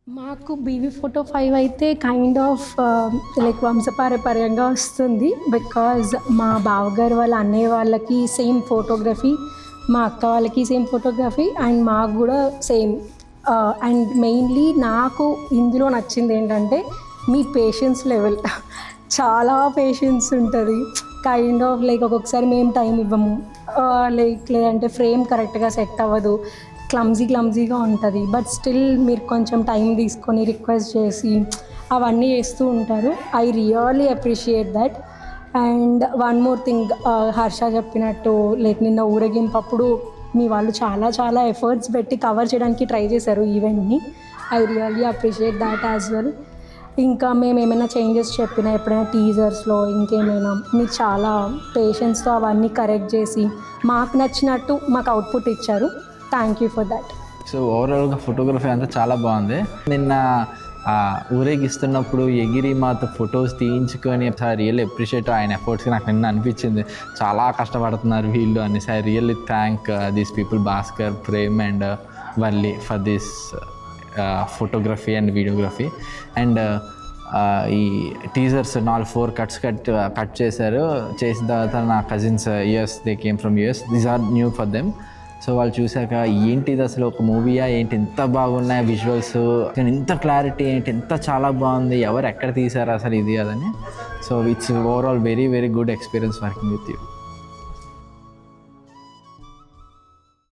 మాకు BV photo 5 అయితే kind of like వంశపారపర్యంగా వస్తుంది. బికాజ్ మా బావగారు వాళ్ళ అన్నయ్య వాళ్ళకి సేమ్ ఫోటోగ్రఫీ, మా అక్క వాళ్ళకి సేమ్ ఫోటోగ్రఫీ అండ్ మాకు కూడా సేమ్. అండ్ మెయిన్లీ నాకు ఇందులో నచ్చింది ఏంటంటే మీ పేషెన్స్ లెవెల్. చాలా పేషెన్స్ ఉంటుంది. కైండ్ ఆఫ్ లైక్ ఒక్కొక్కసారి మేము టైం ఇవ్వము, లేదంటే ఫ్రేమ్ కరెక్ట్గా సెట్ అవ్వదు, క్లమ్జీగా ఉంటుంది. బట్ స్టిల్ మీరు కొంచెం టైం తీసుకొని రిక్వెస్ట్ చేసి అవన్నీ చేస్తూ ఉంటారు. I really appreciate that. And one more thing, Harsha చెప్పినట్టు లైక్ నిన్న ఊరేగింపు అప్పుడు మీ వాళ్ళు చాలా ఎఫర్ట్స్ పెట్టి కవర్ చేయడానికి ట్రై చేశారు ఈవెంట్ని. I really appreciate that as well. ఇంకా మేము ఏమైనా చేంజెస్ చెప్పినా ఎప్పుడైనా టీజర్స్లో ఇంకేమైనా మీరు చాలా పేషెన్స్తో అవన్నీ కరెక్ట్ చేసి మాకు నచ్చినట్టు మాకు అవుట్పుట్ ఇచ్చారు. Thank you for that. So ఓవరాల్గా ఫోటోగ్రఫీ అంతా చాలా బాగుంది. నిన్న ఊరేగిస్తున్నప్పుడు ఎగిరి మాతో ఫొటోస్ తీయించుకొని సార్ రియల్లీ అప్రిషియేట్ ఆయన ఎఫర్ట్స్కి. నాకు నిన్న అనిపించింది చాలా కష్టపడుతున్నారు వీళ్ళు అనేసి. I really thank these people, Bhaskar, Prem and Valli for this photography and videography. And ఈ టీజర్స్ 4 కట్స్ కట్ చేశారు. చేసిన తర్వాత నా cousins US, they came from US, these are new for them. So వాళ్ళు చూశాక ఏంటిది అసలు ఒక మూవీయా ఏంటి, ఎంత బాగున్నాయి విజువల్స్, ఇంత క్లారిటీ ఏంటి, ఎంత చాలా బాగుంది, ఎవరు ఎక్కడ తీశారు అసలు ఇది అదని. So it's overall very good experience working with you.